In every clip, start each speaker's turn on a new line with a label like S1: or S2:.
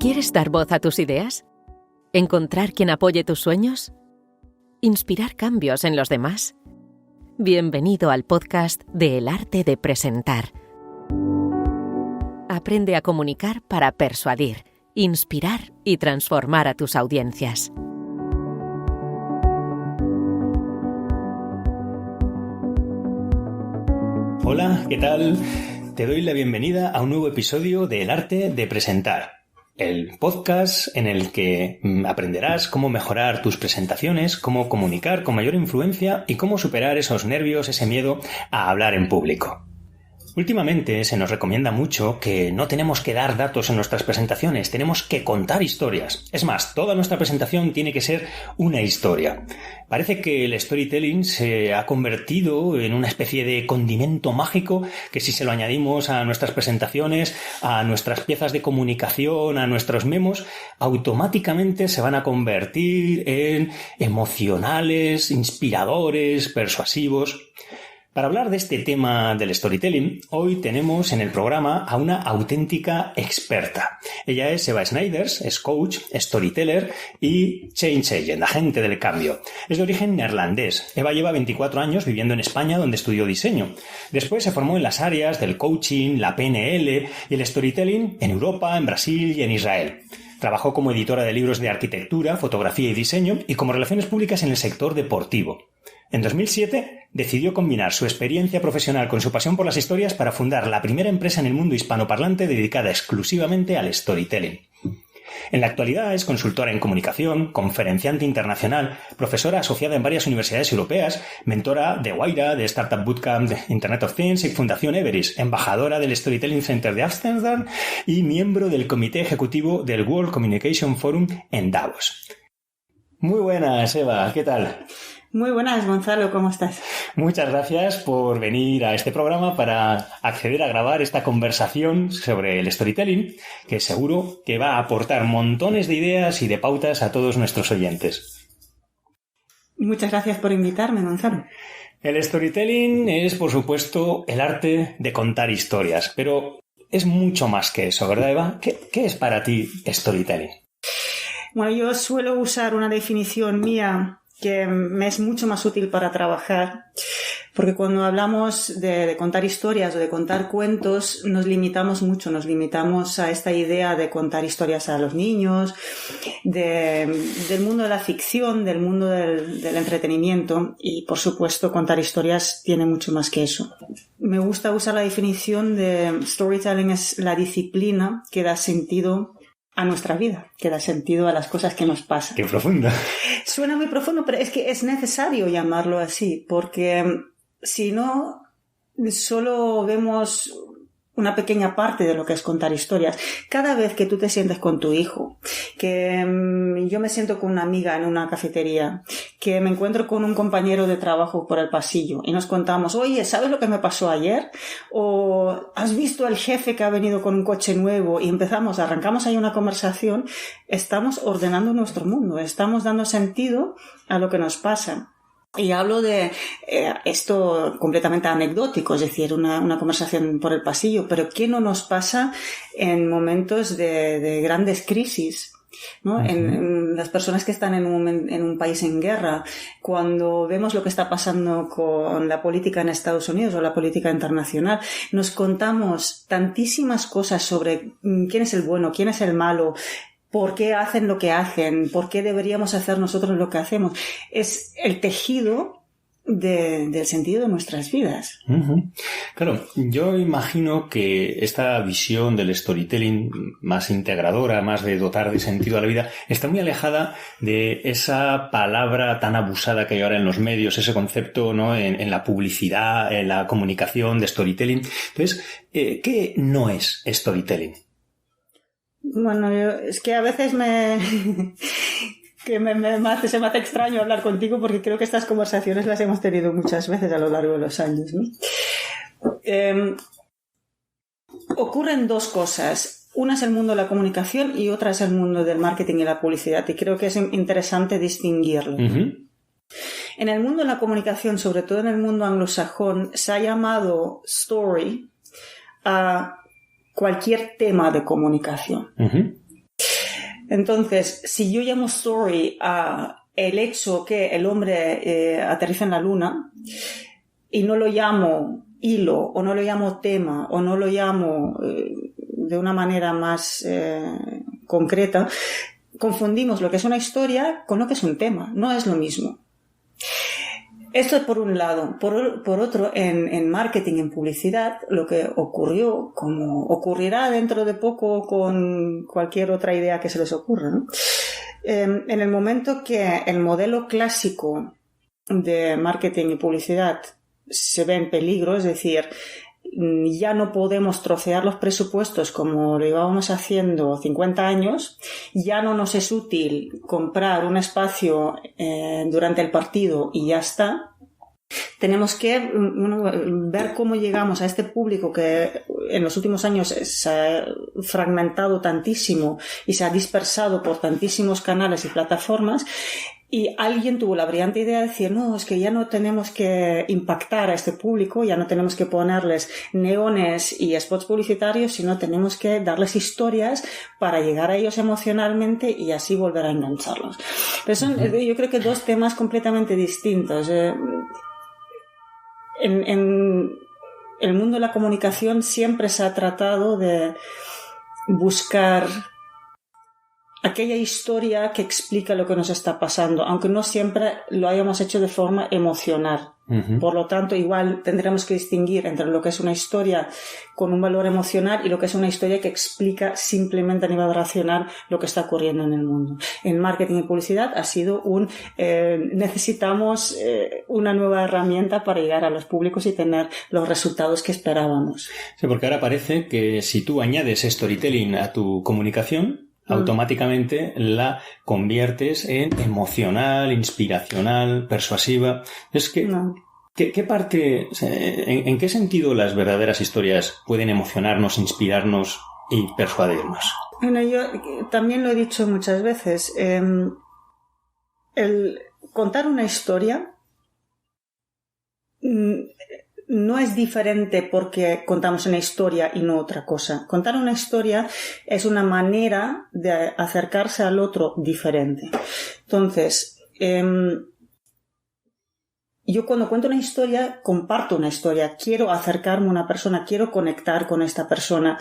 S1: ¿Quieres dar voz a tus ideas? ¿Encontrar quien apoye tus sueños? ¿Inspirar cambios en los demás? Bienvenido al podcast de El Arte de Presentar. Aprende a comunicar para persuadir, inspirar y transformar a tus audiencias.
S2: Hola, ¿qué tal? Te doy la bienvenida a un nuevo episodio de El Arte de Presentar, el podcast en el que aprenderás cómo mejorar tus presentaciones, cómo comunicar con mayor influencia y cómo superar esos nervios, ese miedo a hablar en público. Últimamente se nos recomienda mucho que no tenemos que dar datos en nuestras presentaciones, tenemos que contar historias. Es más, toda nuestra presentación tiene que ser una historia. Parece que el storytelling se ha convertido en una especie de condimento mágico que si se lo añadimos a nuestras presentaciones, a nuestras piezas de comunicación, a nuestros memos, automáticamente se van a convertir en emocionales, inspiradores, persuasivos. Para hablar de este tema del storytelling, hoy tenemos en el programa a una auténtica experta. Ella es Eva Snijders, es coach, storyteller y change agent, agente del cambio. Es de origen neerlandés. Eva lleva 24 años viviendo en España, donde estudió diseño. Después se formó en las áreas del coaching, la PNL y el storytelling en Europa, en Brasil y en Israel. Trabajó como editora de libros de arquitectura, fotografía y diseño y como relaciones públicas en el sector deportivo. En 2007 decidió combinar su experiencia profesional con su pasión por las historias para fundar la primera empresa en el mundo hispanoparlante dedicada exclusivamente al storytelling. En la actualidad es consultora en comunicación, conferenciante internacional, profesora asociada en varias universidades europeas, mentora de Wayra, de Startup Bootcamp, de Internet of Things y Fundación Everest, embajadora del Storytelling Center de Amsterdam y miembro del comité ejecutivo del World Communication Forum en Davos. Muy buenas, Eva, ¿qué tal?
S3: Muy buenas, Gonzalo, ¿cómo estás?
S2: Muchas gracias por venir a este programa para acceder a grabar esta conversación sobre el storytelling, que seguro que va a aportar montones de ideas y de pautas a todos nuestros oyentes.
S3: Muchas gracias por invitarme, Gonzalo.
S2: El storytelling es, por supuesto, el arte de contar historias, pero es mucho más que eso, ¿verdad, Eva? ¿Qué es para ti storytelling?
S3: Bueno, yo suelo usar una definición mía que me es mucho más útil para trabajar, porque cuando hablamos de contar historias o de contar cuentos, nos limitamos mucho, nos limitamos a esta idea de contar historias a los niños, del mundo de la ficción, del mundo del entretenimiento, y por supuesto contar historias tiene mucho más que eso. Me gusta usar la definición de storytelling es la disciplina que da sentido a nuestra vida, que da sentido a las cosas que nos pasan.
S2: ¡Qué profundo!
S3: Suena muy profundo, pero es que es necesario llamarlo así, porque si no, solo vemos una pequeña parte de lo que es contar historias. Cada vez que tú te sientes con tu hijo, que yo me siento con una amiga en una cafetería, que me encuentro con un compañero de trabajo por el pasillo y nos contamos, oye, ¿sabes lo que me pasó ayer? O ¿has visto al jefe que ha venido con un coche nuevo? Y arrancamos ahí una conversación, estamos ordenando nuestro mundo, estamos dando sentido a lo que nos pasa. Y hablo de esto completamente anecdótico, es decir, una conversación por el pasillo, pero ¿qué no nos pasa en momentos de grandes crisis? ¿No? Uh-huh. En las personas que están en un país en guerra, cuando vemos lo que está pasando con la política en Estados Unidos o la política internacional, nos contamos tantísimas cosas sobre quién es el bueno, quién es el malo, por qué hacen lo que hacen, por qué deberíamos hacer nosotros lo que hacemos. Es el tejido del sentido de nuestras vidas.
S2: Uh-huh. Claro, yo imagino que esta visión del storytelling más integradora, más de dotar de sentido a la vida, está muy alejada de esa palabra tan abusada que hay ahora en los medios, ese concepto, ¿no? en la publicidad, en la comunicación de storytelling. Entonces, ¿qué no es storytelling?
S3: Bueno, es que a veces se me hace extraño hablar contigo porque creo que estas conversaciones las hemos tenido muchas veces a lo largo de los años, ¿no? Ocurren dos cosas. Una es el mundo de la comunicación y otra es el mundo del marketing y la publicidad, y creo que es interesante distinguirlo. Uh-huh. En el mundo de la comunicación, sobre todo en el mundo anglosajón, se ha llamado story a cualquier tema de comunicación. Uh-huh. Entonces, si yo llamo story a el hecho que el hombre aterriza en la luna y no lo llamo hilo o no lo llamo tema o no lo llamo de una manera más concreta, confundimos lo que es una historia con lo que es un tema. No es lo mismo. Esto por un lado. Por otro, en marketing, en publicidad, lo que ocurrió, como ocurrirá dentro de poco con cualquier otra idea que se les ocurra, ¿no? En el momento que el modelo clásico de marketing y publicidad se ve en peligro, es decir, ya no podemos trocear los presupuestos como lo íbamos haciendo 50 años, ya no nos es útil comprar un espacio durante el partido y ya está. Tenemos que ver cómo llegamos a este público que en los últimos años se ha fragmentado tantísimo y se ha dispersado por tantísimos canales y plataformas. Y alguien tuvo la brillante idea de decir, no, es que ya no tenemos que impactar a este público, ya no tenemos que ponerles neones y spots publicitarios, sino tenemos que darles historias para llegar a ellos emocionalmente y así volver a engancharlos. Pero son, yo creo que dos temas completamente distintos. En el mundo de la comunicación siempre se ha tratado de buscar aquella historia que explica lo que nos está pasando, aunque no siempre lo hayamos hecho de forma emocional. Uh-huh. Por lo tanto, igual tendremos que distinguir entre lo que es una historia con un valor emocional y lo que es una historia que explica simplemente a nivel racional lo que está ocurriendo en el mundo. En marketing y publicidad ha sido necesitamos una nueva herramienta para llegar a los públicos y tener los resultados que esperábamos.
S2: Sí, porque ahora parece que si tú añades storytelling a tu comunicación, automáticamente la conviertes en emocional, inspiracional, persuasiva. Es que, no. ¿Qué parte, en qué sentido las verdaderas historias pueden emocionarnos, inspirarnos y persuadirnos?
S3: Bueno, yo también lo he dicho muchas veces. El contar una historia no es diferente porque contamos una historia y no otra cosa. Contar una historia es una manera de acercarse al otro diferente. Entonces, yo cuando cuento una historia, comparto una historia. Quiero acercarme a una persona, quiero conectar con esta persona,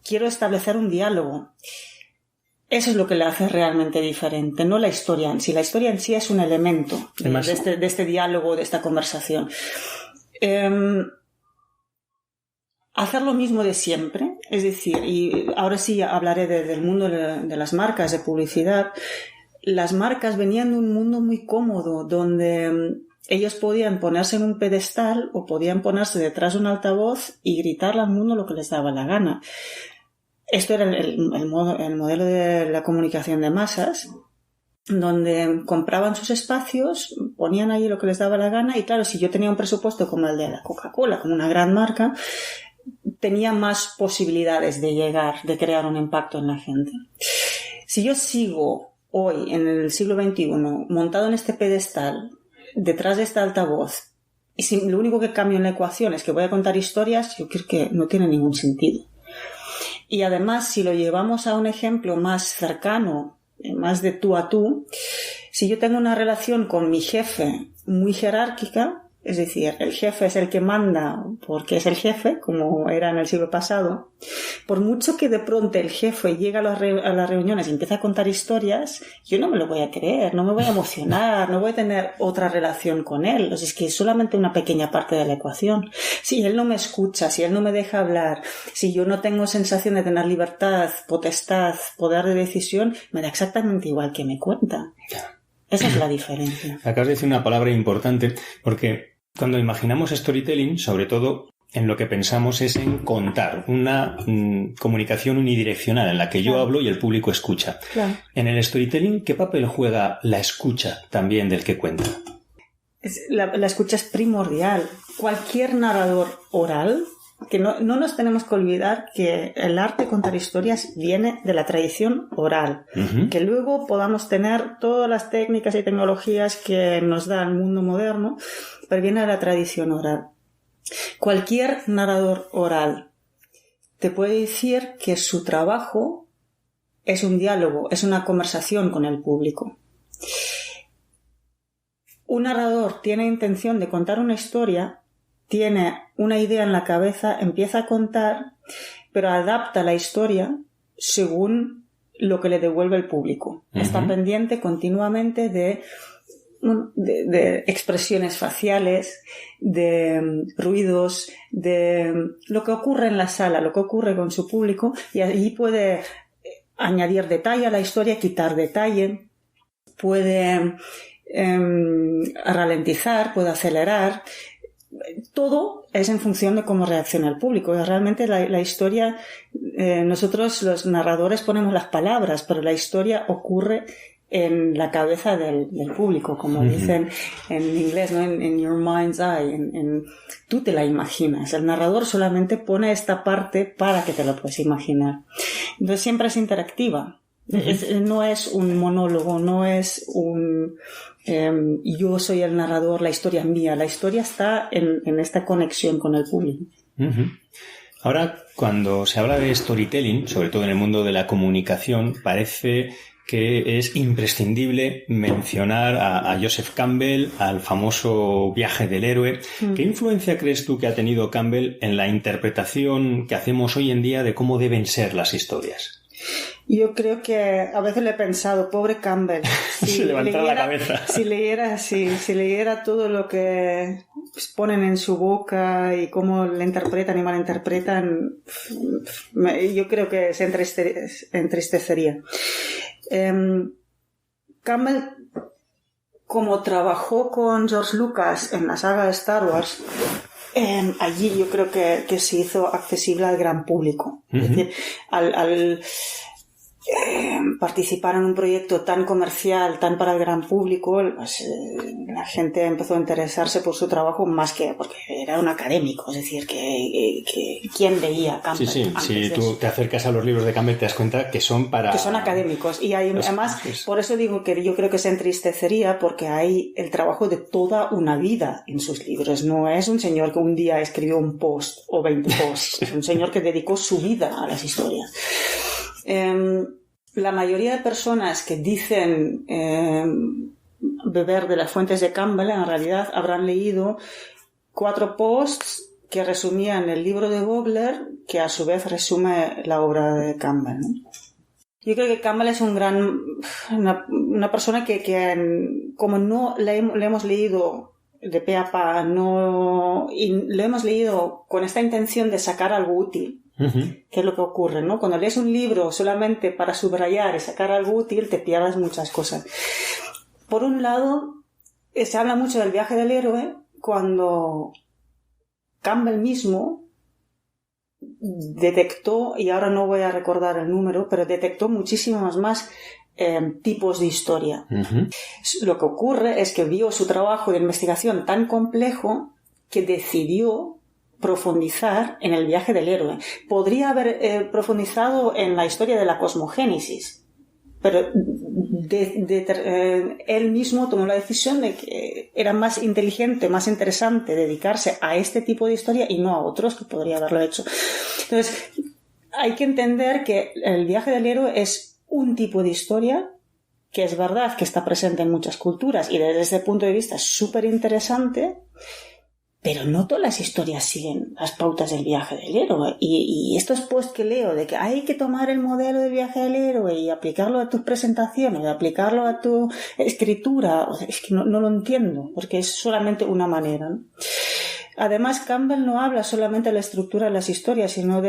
S3: quiero establecer un diálogo. Eso es lo que le hace realmente diferente, no la historia en sí. La historia en sí es un elemento de este diálogo, de esta conversación. Hacer lo mismo de siempre, es decir, y ahora sí hablaré del mundo de las marcas de publicidad. Las marcas venían de un mundo muy cómodo donde ellos podían ponerse en un pedestal o podían ponerse detrás de un altavoz y gritarle al mundo lo que les daba la gana. Esto era el modelo de la comunicación de masas, donde compraban sus espacios, ponían ahí lo que les daba la gana y claro, si yo tenía un presupuesto como el de la Coca-Cola, como una gran marca, tenía más posibilidades de llegar, de crear un impacto en la gente. Si yo sigo hoy, en el siglo XXI, montado en este pedestal, detrás de este altavoz, y si lo único que cambio en la ecuación es que voy a contar historias, yo creo que no tiene ningún sentido. Y además, si lo llevamos a un ejemplo más cercano, más de tú a tú, si yo tengo una relación con mi jefe muy jerárquica, es decir, el jefe es el que manda porque es el jefe, como era en el siglo pasado, por mucho que de pronto el jefe llegue a las reuniones y empiece a contar historias, yo no me lo voy a creer, no me voy a emocionar, no voy a tener otra relación con él. O sea, es que es solamente una pequeña parte de la ecuación. Si él no me escucha, si él no me deja hablar, si yo no tengo sensación de tener libertad, potestad, poder de decisión, me da exactamente igual que me cuenta. Esa es la diferencia.
S2: Acabas de decir una palabra importante porque cuando imaginamos storytelling, sobre todo en lo que pensamos es en contar una comunicación unidireccional en la que yo hablo y el público escucha.
S3: Claro.
S2: En el storytelling, ¿qué papel juega la escucha también del que cuenta?
S3: La escucha es primordial. Cualquier narrador oral, que no nos tenemos que olvidar que el arte de contar historias viene de la tradición oral. Uh-huh. Que luego podamos tener todas las técnicas y tecnologías que nos da el mundo moderno, pero viene de la tradición oral. Cualquier narrador oral te puede decir que su trabajo es un diálogo, es una conversación con el público. Un narrador tiene intención de contar una historia, tiene una idea en la cabeza, empieza a contar, pero adapta la historia según lo que le devuelve el público. Uh-huh. Está pendiente continuamente de expresiones faciales, de ruidos, de lo que ocurre en la sala, lo que ocurre con su público, y allí puede añadir detalle a la historia, quitar detalle, puede ralentizar, puede acelerar. Todo es en función de cómo reacciona el público. Realmente la historia, nosotros los narradores ponemos las palabras, pero la historia ocurre en la cabeza del público, como dicen en inglés, ¿no? En your mind's eye, tú te la imaginas. El narrador solamente pone esta parte para que te la puedas imaginar. Entonces siempre es interactiva. No es un monólogo, no es un yo soy el narrador, la historia es mía. La historia está en esta conexión con el público.
S2: Ahora, cuando se habla de storytelling, sobre todo en el mundo de la comunicación, parece que es imprescindible mencionar a Joseph Campbell, al famoso viaje del héroe. ¿Qué influencia crees tú que ha tenido Campbell en la interpretación que hacemos hoy en día de cómo deben ser las historias?
S3: Yo creo que a veces le he pensado, pobre Campbell,
S2: se levantaba la cabeza.
S3: Si leyera todo lo que ponen en su boca y cómo le interpretan y malinterpretan, yo creo que se entristecería. Campbell, como trabajó con George Lucas en la saga de Star Wars, allí yo creo que se hizo accesible al gran público. Es decir, al participar en un proyecto tan comercial, tan para el gran público, pues, la gente empezó a interesarse por su trabajo más que porque era un académico, es decir, que ¿quién leía Campbell?
S2: Si tú te acercas a los libros de Campbell te das cuenta que son
S3: académicos, y hay, además por eso digo que yo creo que se entristecería, porque hay el trabajo de toda una vida en sus libros. No es un señor que un día escribió un post o 20 posts, es un señor que dedicó su vida a las historias. La mayoría de personas que dicen beber de las fuentes de Campbell en realidad habrán leído 4 posts que resumían el libro de Vogler, que a su vez resume la obra de Campbell, ¿no? Yo creo que Campbell es una persona que como no le hemos leído de pe a pa, y lo hemos leído con esta intención de sacar algo útil, que es lo que ocurre, ¿no? Cuando lees un libro solamente para subrayar y sacar algo útil, te pierdes muchas cosas. Por un lado, se habla mucho del viaje del héroe cuando Campbell mismo detectó, y ahora no voy a recordar el número, pero detectó muchísimos más tipos de historia. Lo que ocurre es que vio su trabajo de investigación tan complejo que decidió profundizar en el viaje del héroe. Podría haber profundizado en la historia de la cosmogénesis, pero él mismo tomó la decisión de que era más inteligente, más interesante dedicarse a este tipo de historia y no a otros que podría haberlo hecho. Entonces, hay que entender que el viaje del héroe es un tipo de historia que es verdad que está presente en muchas culturas y desde ese punto de vista es súper interesante, pero no todas las historias siguen las pautas del viaje del héroe. Y estos posts que leo de que hay que tomar el modelo del viaje del héroe y aplicarlo a tus presentaciones, y aplicarlo a tu escritura, es que no lo entiendo, porque es solamente una manera, ¿no? Además, Campbell no habla solamente de la estructura de las historias, sino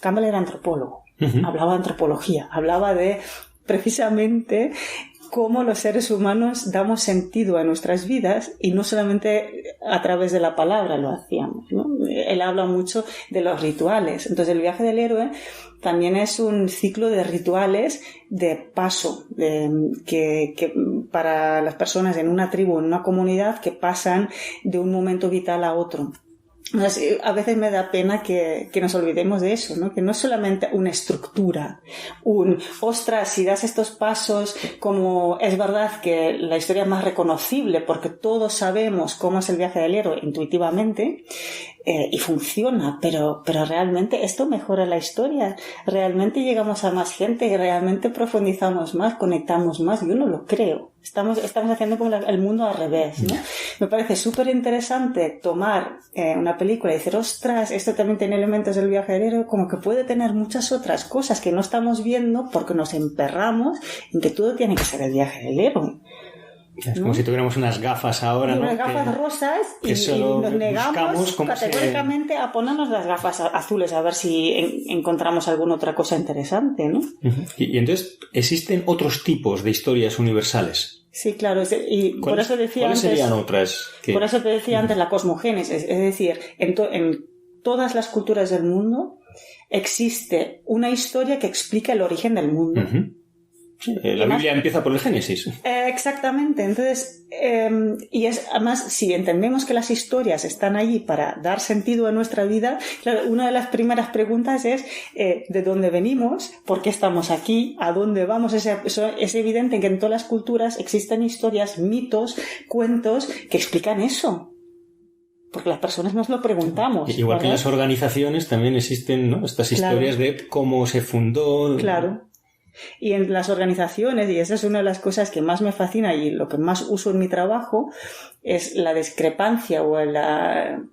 S3: Campbell era antropólogo, hablaba de antropología, hablaba de precisamente cómo los seres humanos damos sentido a nuestras vidas y no solamente a través de la palabra lo hacíamos, ¿no? Él habla mucho de los rituales. Entonces el viaje del héroe también es un ciclo de rituales de paso que para las personas en una tribu, en una comunidad, que pasan de un momento vital a otro. Entonces, a veces me da pena que nos olvidemos de eso, ¿no? Que no es solamente una estructura, ostras, si das estos pasos, como es verdad que la historia es más reconocible porque todos sabemos cómo es el viaje del héroe intuitivamente, y funciona, pero realmente esto mejora la historia, realmente llegamos a más gente, realmente profundizamos más, conectamos más. Yo no lo creo. Estamos haciendo el mundo al revés, ¿no? Me parece súper interesante tomar una película y decir, ostras, esto también tiene elementos del viaje del héroe, como que puede tener muchas otras cosas que no estamos viendo porque nos emperramos en que todo tiene que ser el viaje del héroe.
S2: Es como si tuviéramos unas gafas ahora, ¿no?
S3: Unas gafas rosas y nos negamos categóricamente a ponernos las gafas azules a ver si encontramos alguna otra cosa interesante, ¿no?
S2: Y entonces, ¿existen otros tipos de historias universales?
S3: Sí, claro. Y por eso decía
S2: ¿Cuáles
S3: antes,
S2: serían otras?
S3: Por eso te decía antes la cosmogénesis. Es decir, en todas las culturas del mundo existe una historia que explica el origen del mundo.
S2: La Biblia empieza por el Génesis.
S3: Exactamente. Entonces, y es además, si entendemos que las historias están allí para dar sentido a nuestra vida, claro, una de las primeras preguntas es ¿de dónde venimos? ¿Por qué estamos aquí? ¿A dónde vamos? Es evidente que en todas las culturas existen historias, mitos, cuentos que explican eso. Porque las personas nos lo preguntamos.
S2: Igual que en las organizaciones también existen, ¿no? Estas historias de cómo se fundó.
S3: Claro. Y en las organizaciones, y esa es una de las cosas que más me fascina y lo que más uso en mi trabajo, es la discrepancia o la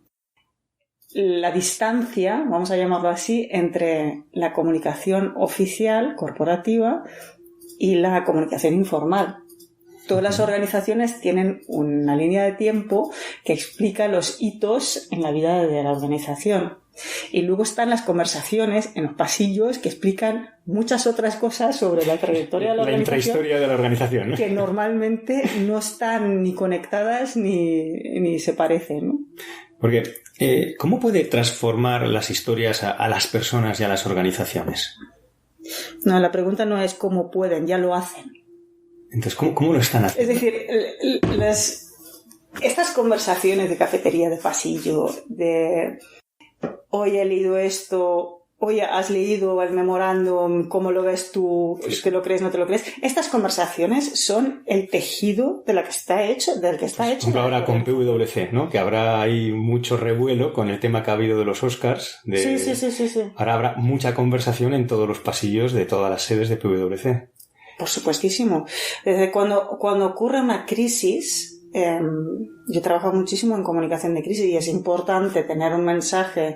S3: distancia, vamos a llamarlo así, entre la comunicación oficial, corporativa, y la comunicación informal. Todas las organizaciones tienen una línea de tiempo que explica los hitos en la vida de la organización. Y luego están las conversaciones en los pasillos que explican muchas otras cosas sobre la trayectoria de la organización.
S2: La intrahistoria de la organización, ¿no?
S3: Que normalmente no están ni conectadas ni se parecen, ¿no?
S2: Porque, ¿cómo puede transformar las historias a las personas y a las organizaciones?
S3: No, la pregunta no es cómo pueden, ya lo hacen.
S2: Entonces, ¿cómo lo están haciendo?
S3: Es decir, estas conversaciones de cafetería, de pasillo, de hoy he leído esto, hoy has leído el memorándum, ¿cómo lo ves tú? ¿Te lo crees, no te lo crees? Estas conversaciones son el tejido del que está hecho.
S2: Por ejemplo, ahora con PwC, ¿no? Que habrá ahí mucho revuelo con el tema que ha habido de los Oscars.
S3: Sí.
S2: Ahora habrá mucha conversación en todos los pasillos de todas las sedes de PwC.
S3: Por supuestísimo. Desde cuando ocurre una crisis, yo trabajo muchísimo en comunicación de crisis y es importante tener un mensaje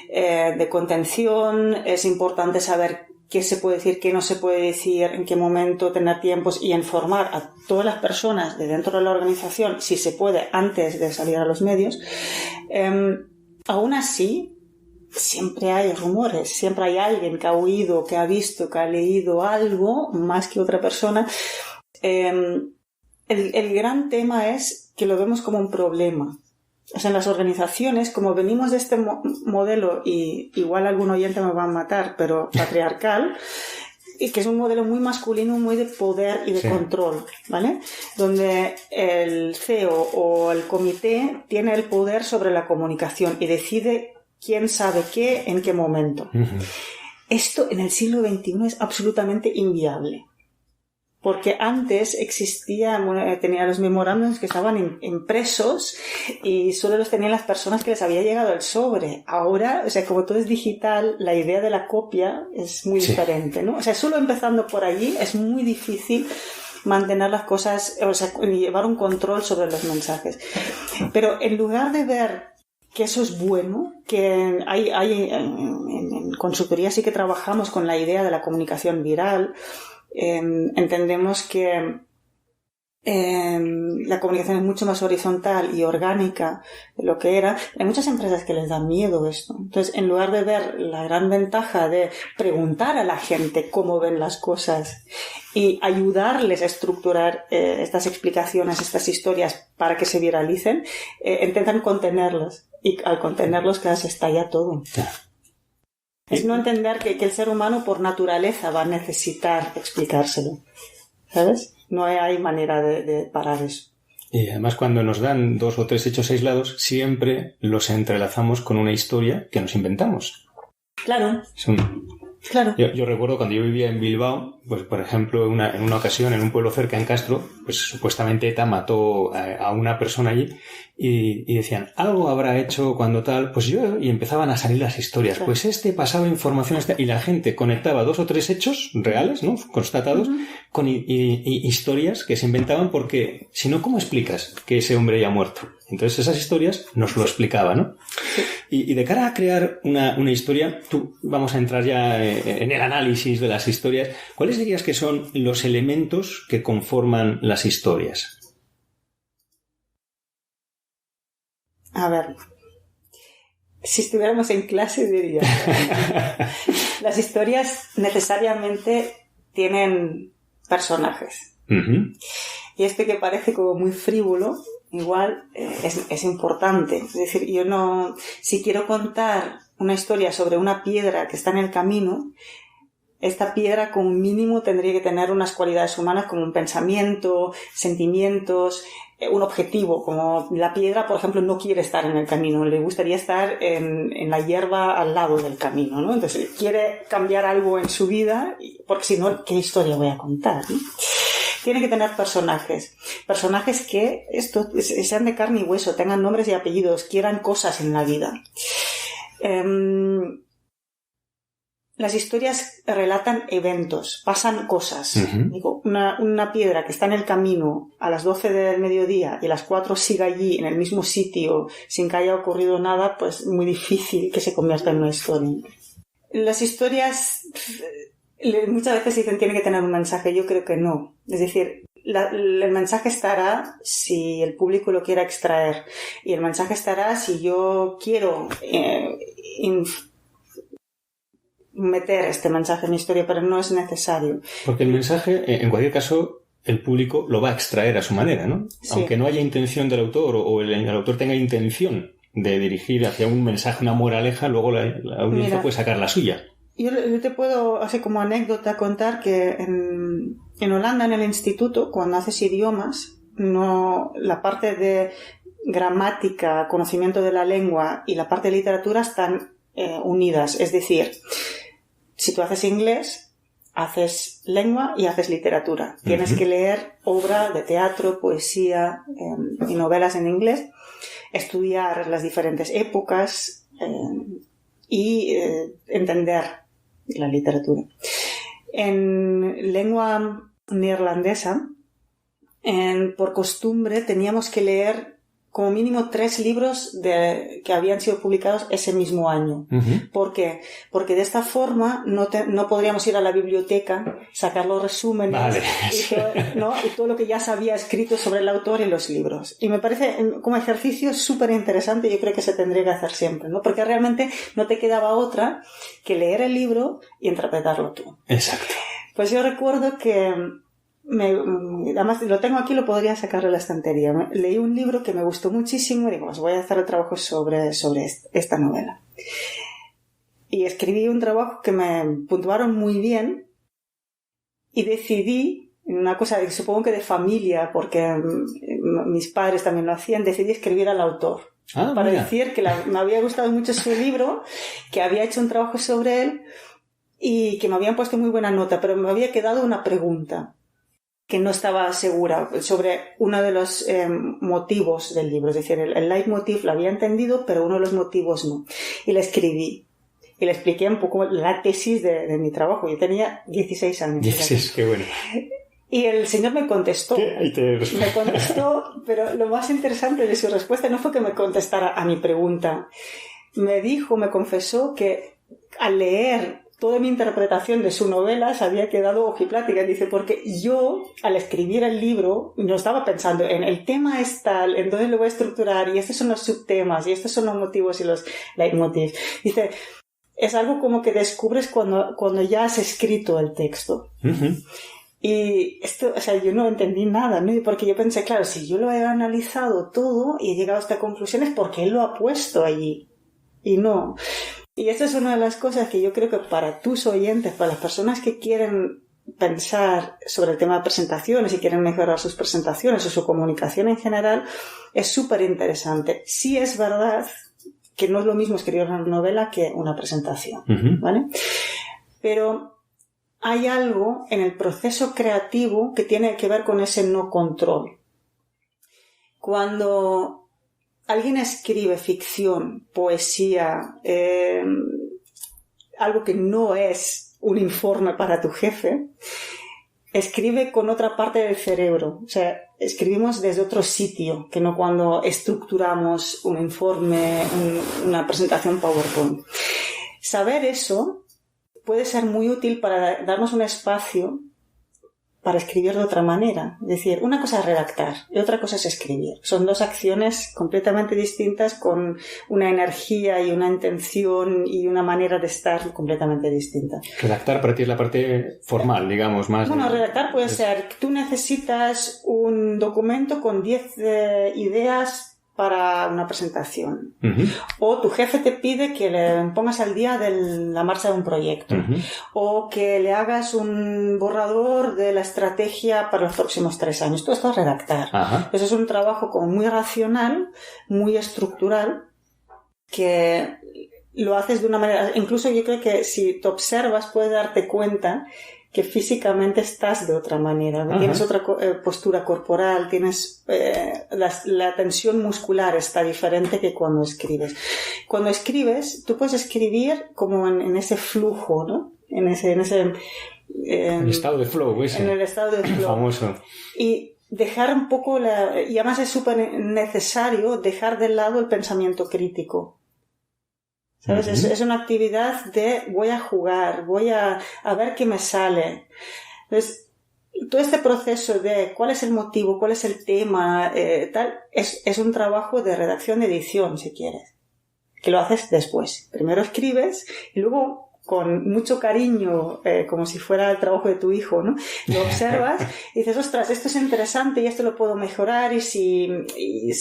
S3: de contención, es importante saber qué se puede decir, qué no se puede decir, en qué momento tener tiempos y informar a todas las personas de dentro de la organización, si se puede, antes de salir a los medios. Aún así, siempre hay rumores, siempre hay alguien que ha oído, que ha visto, que ha leído algo más que otra persona. El gran tema es que lo vemos como un problema. O sea, en las organizaciones, como venimos de este modelo, y igual algún oyente me va a matar, pero patriarcal, y que es un modelo muy masculino, muy de poder y de control, ¿vale? Donde el CEO o el comité tiene el poder sobre la comunicación y decide quién sabe qué, en qué momento. Esto en el siglo XXI es absolutamente inviable. Porque antes tenía los memorándums que estaban impresos y solo los tenían las personas que les había llegado el sobre. Ahora, o sea, como todo es digital, la idea de la copia es muy diferente, ¿no? O sea, solo empezando por allí es muy difícil mantener las cosas, o sea, llevar un control sobre los mensajes. Pero en lugar de ver que eso es bueno, que en consultoría sí que trabajamos con la idea de la comunicación viral. Entendemos que la comunicación es mucho más horizontal y orgánica de lo que era. Hay muchas empresas que les da miedo esto. Entonces, en lugar de ver la gran ventaja de preguntar a la gente cómo ven las cosas y ayudarles a estructurar estas explicaciones, estas historias para que se viralicen, intentan contenerlos. Y al contenerlos, claro, se estalla todo. Es no entender que el ser humano por naturaleza va a necesitar explicárselo. ¿Sabes? No hay manera de parar eso.
S2: Y además cuando nos dan 2 o 3 hechos aislados, siempre los entrelazamos con una historia que nos inventamos.
S3: Claro. Claro.
S2: Yo recuerdo cuando yo vivía en Bilbao, pues por ejemplo, en una ocasión, en un pueblo cerca, en Castro, pues supuestamente ETA mató a una persona allí y decían, algo habrá hecho cuando tal, pues yo, y empezaban a salir las historias,
S3: Claro.
S2: pues pasaba información, y la gente conectaba 2 o 3 hechos reales, ¿no? Constatados, con historias que se inventaban porque, si no, ¿cómo explicas que ese hombre ya ha muerto? Entonces esas historias nos lo explicaban, ¿no? Y de cara a crear una historia, vamos a entrar ya en el análisis de las historias. ¿Cuáles dirías que son los elementos que conforman las historias?
S3: A ver, si estuviéramos en clase diría, las historias necesariamente tienen personajes.
S2: Uh-huh.
S3: Y esto que parece como muy frívolo, igual es importante. Es decir, si quiero contar una historia sobre una piedra que está en el camino, esta piedra como mínimo tendría que tener unas cualidades humanas como un pensamiento, sentimientos, un objetivo, como la piedra, por ejemplo, no quiere estar en el camino, le gustaría estar en la hierba al lado del camino, ¿no? Entonces quiere cambiar algo en su vida, porque si no, ¿qué historia voy a contar, ¿no? Tiene que tener personajes que sean de carne y hueso, tengan nombres y apellidos, quieran cosas en la vida. Las historias relatan eventos, pasan cosas.
S2: Uh-huh.
S3: Digo, una piedra que está en el camino a las 12 del mediodía y a las 4 sigue allí en el mismo sitio sin que haya ocurrido nada, pues muy difícil que se convierta en una historia. Las historias muchas veces dicen tiene que tener un mensaje, yo creo que no. Es decir, el mensaje estará si el público lo quiera extraer y el mensaje estará si yo quiero meter este mensaje en mi historia, pero no es necesario.
S2: Porque el mensaje, en cualquier caso, el público lo va a extraer a su manera, ¿no?
S3: Sí.
S2: Aunque no haya intención del autor o el autor tenga intención de dirigir hacia un mensaje, una moraleja, luego la audiencia puede sacar la suya.
S3: Yo te puedo, así como anécdota, contar que en Holanda, en el instituto, cuando haces idiomas, la parte de gramática, conocimiento de la lengua y la parte de literatura están unidas. Es decir, si tú haces inglés, haces lengua y haces literatura. Uh-huh. Tienes que leer obra de teatro, poesía y novelas en inglés, estudiar las diferentes épocas y entender la literatura. En lengua neerlandesa, por costumbre, teníamos que leer como mínimo 3 libros que habían sido publicados ese mismo año.
S2: Uh-huh.
S3: ¿Por qué? Porque de esta forma no podríamos ir a la biblioteca, sacar los resúmenes,
S2: vale.
S3: y todo lo que ya se había escrito sobre el autor en los libros. Y me parece como ejercicio súper interesante, yo creo que se tendría que hacer siempre, ¿no? Porque realmente no te quedaba otra que leer el libro y interpretarlo tú.
S2: Exacto.
S3: Pues yo recuerdo que además lo tengo aquí, lo podría sacar de la estantería. Leí un libro que me gustó muchísimo y digo, pues voy a hacer el trabajo sobre esta novela. Y escribí un trabajo que me puntuaron muy bien y decidí, una cosa que supongo que de familia, porque mis padres también lo hacían, decidí escribir al autor. Para decir que me había gustado mucho su libro, que había hecho un trabajo sobre él y que me habían puesto muy buena nota, pero me había quedado una pregunta que no estaba segura sobre uno de los motivos del libro. Es decir, el leitmotiv lo había entendido, pero uno de los motivos no. Y le escribí. Y le expliqué un poco la tesis de mi trabajo. Yo tenía 16 años.
S2: 16, qué bueno.
S3: Y el señor me contestó.
S2: Me
S3: contestó, pero lo más interesante de su respuesta no fue que me contestara a mi pregunta. Me confesó que al leer toda mi interpretación de su novela se había quedado ojiplática. Dice, porque yo, al escribir el libro, no estaba pensando en el tema es tal, entonces lo voy a estructurar, y estos son los subtemas, y estos son los motivos y los leitmotivs. Dice, es algo como que descubres cuando ya has escrito el texto.
S2: Uh-huh.
S3: Y esto, yo no entendí nada, ¿no? Porque yo pensé, claro, si yo lo he analizado todo y he llegado a esta conclusión es porque él lo ha puesto allí. Y no. Y esta es una de las cosas que yo creo que para tus oyentes, para las personas que quieren pensar sobre el tema de presentaciones y quieren mejorar sus presentaciones o su comunicación en general, es súper interesante. Sí es verdad que no es lo mismo escribir una novela que una presentación,
S2: uh-huh.
S3: ¿vale? pero hay algo en el proceso creativo que tiene que ver con ese no control. Cuando alguien escribe ficción, poesía, algo que no es un informe para tu jefe, escribe con otra parte del cerebro. O sea, escribimos desde otro sitio que no cuando estructuramos un informe, una presentación PowerPoint. Saber eso puede ser muy útil para darnos un espacio para escribir de otra manera. Es decir, una cosa es redactar y otra cosa es escribir. Son dos acciones completamente distintas con una energía y una intención y una manera de estar completamente distinta.
S2: Redactar para ti es la parte formal, digamos, más...
S3: Bueno, redactar puede ser que tú necesitas un documento con 10 ideas para una presentación.
S2: Uh-huh.
S3: O tu jefe te pide que le pongas al día de la marcha de un proyecto.
S2: Uh-huh.
S3: O que le hagas un borrador de la estrategia para los próximos 3 años. Todo esto es redactar.
S2: Uh-huh.
S3: Eso es un trabajo como muy racional, muy estructural, que lo haces de una manera... Incluso yo creo que si te observas puedes darte cuenta que físicamente estás de otra manera, ¿no? Tienes otra postura corporal, tienes la tensión muscular está diferente que cuando escribes. Cuando escribes, tú puedes escribir como en ese flujo, ¿no? En el
S2: estado de flow, ese.
S3: En el estado de flow.
S2: Famoso.
S3: Y dejar un poco y además es súper necesario dejar de lado el pensamiento crítico. ¿Sabes? Uh-huh. Es una actividad de voy a jugar, voy a ver qué me sale. Entonces, todo este proceso de cuál es el motivo, cuál es el tema, tal, es un trabajo de redacción de edición, si quieres, que lo haces después. Primero escribes y luego, con mucho cariño, como si fuera el trabajo de tu hijo, ¿no? Lo observas y dices, ostras, esto es interesante y esto lo puedo mejorar y si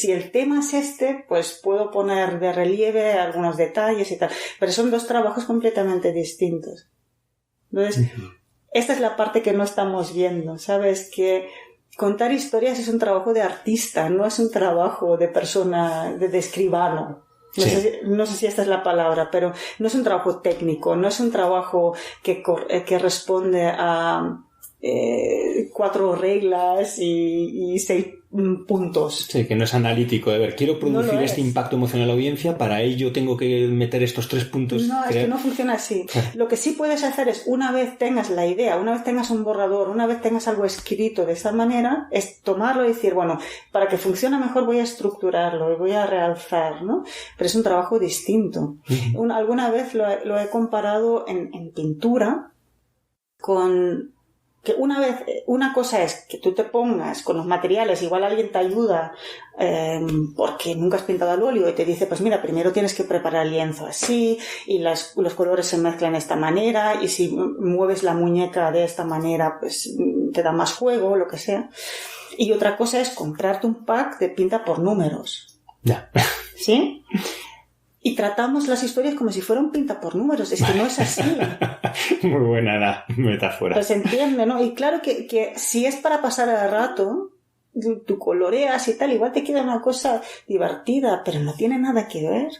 S3: el tema es este, pues puedo poner de relieve algunos detalles y tal. Pero son dos trabajos completamente distintos. Entonces, esta es la parte que no estamos viendo, ¿sabes? Que contar historias es un trabajo de artista, no es un trabajo de persona, de escribano. No sé si esta es la palabra, pero no es un trabajo técnico, no es un trabajo que responde a 4 reglas y 6 puntos.
S2: Sí, que no es analítico de ver, quiero producir este impacto emocional a la audiencia, para ello tengo que meter estos 3 puntos.
S3: No, es que no funciona así. Lo que sí puedes hacer es, una vez tengas la idea, una vez tengas un borrador, una vez tengas algo escrito de esa manera, es tomarlo y decir, bueno, para que funcione mejor voy a estructurarlo y voy a realzar, ¿no? Pero es un trabajo distinto. Uh-huh. Alguna vez lo he comparado en pintura con... que una cosa es que tú te pongas con los materiales, igual alguien te ayuda porque nunca has pintado al óleo y te dice, pues mira, primero tienes que preparar el lienzo así y los colores se mezclan de esta manera y si mueves la muñeca de esta manera pues te da más juego, lo que sea. Y otra cosa es comprarte un pack de pinta por números.
S2: Ya.
S3: ¿Sí? Y tratamos las historias como si fueran pinta por números. Es que no es así.
S2: Muy buena la metáfora.
S3: Pues se entiende, ¿no? Y claro que si es para pasar el rato, tú coloreas y tal, igual te queda una cosa divertida, pero no tiene nada que ver.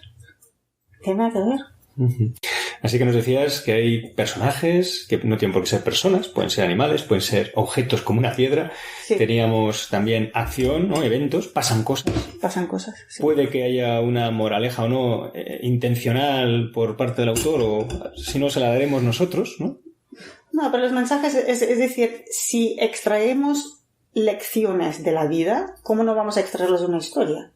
S3: Tiene nada que ver.
S2: Uh-huh. Así que nos decías que hay personajes que no tienen por qué ser personas, pueden ser animales, pueden ser objetos como una piedra. Sí. Teníamos también acción, ¿no? Eventos, pasan cosas.
S3: Pasan cosas, sí.
S2: Puede que haya una moraleja o no intencional por parte del autor, o si no se la daremos nosotros, ¿no?
S3: No, pero los mensajes, es decir, si extraemos lecciones de la vida, ¿cómo no vamos a extraerlos de una historia?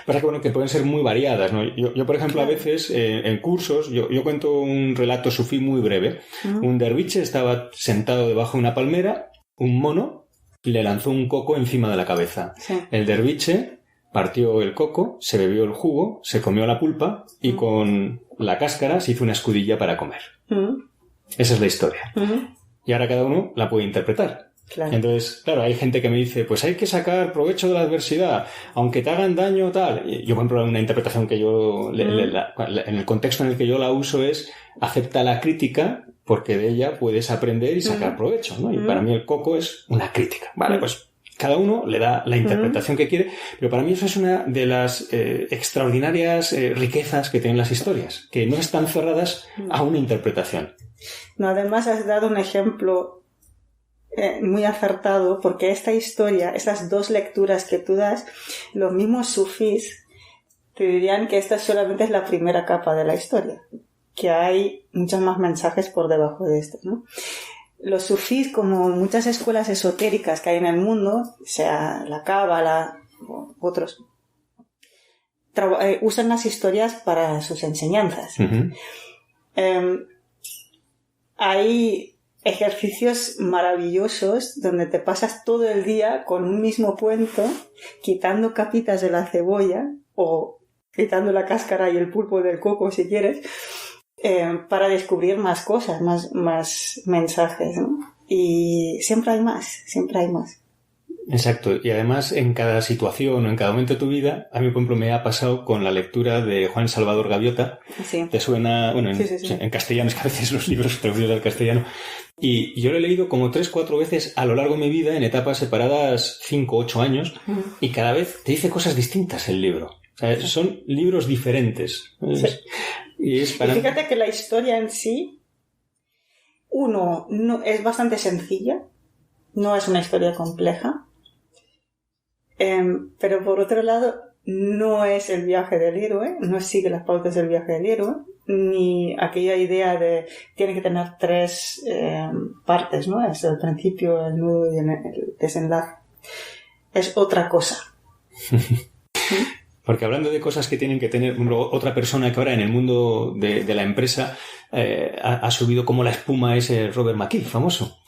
S2: Pasa que, bueno, que pueden ser muy variadas, ¿no? Yo por ejemplo, a veces en cursos, yo cuento un relato sufí muy breve. Uh-huh. Un derviche estaba sentado debajo de una palmera, un mono le lanzó un coco encima de la cabeza. Sí. El derviche partió el coco, se bebió el jugo, se comió la pulpa y uh-huh. con la cáscara se hizo una escudilla para comer. Uh-huh. Esa es la historia. Uh-huh. Y ahora cada uno la puede interpretar.
S3: Claro.
S2: Entonces, claro, hay gente que me dice, pues hay que sacar provecho de la adversidad, aunque te hagan daño tal. Y yo, por ejemplo, una interpretación que yo, en el contexto en el que yo la uso es, acepta la crítica porque de ella puedes aprender y sacar provecho, ¿no? Y para mí el coco es una crítica. Vale, pues Cada uno le da la interpretación que quiere, pero para mí eso es una de las extraordinarias riquezas que tienen las historias, que no están cerradas a una interpretación.
S3: No, además has dado un ejemplo muy acertado, porque esta historia, esas dos lecturas que tú das, los mismos sufís te dirían que esta solamente es la primera capa de la historia, que hay muchos más mensajes por debajo de esto, ¿no? Los sufís, como muchas escuelas esotéricas que hay en el mundo, sea la Cábala o otros, usan las historias para sus enseñanzas. Hay ejercicios maravillosos donde te pasas todo el día con un mismo cuento, quitando capitas de la cebolla o quitando la cáscara y el pulpo del coco si quieres, para descubrir más cosas, más mensajes, ¿no? Y siempre hay más.
S2: Exacto, y además en cada situación o en cada momento de tu vida, a mí por ejemplo me ha pasado con la lectura de Juan Salvador Gaviota.
S3: Sí.
S2: ¿Te suena? Bueno, en castellano, es que a veces los libros traducidos al castellano. Y yo lo he leído como 3-4 veces a lo largo de mi vida, en etapas separadas 5-8 años, y cada vez te dice cosas distintas el libro. O sea, son libros diferentes.
S3: Sí.
S2: Y
S3: fíjate que la historia en sí, no, es bastante sencilla, no es una historia compleja, pero por otro lado no es el viaje del héroe, no sigue las pautas del viaje del héroe, ni aquella idea de tiene que tener 3 partes, ¿no? Es el principio, el nudo y el desenlace. Es otra cosa.
S2: Porque hablando de cosas que tienen que tener otra persona que ahora en el mundo de la empresa ha subido como la espuma ese Robert McKee, famoso.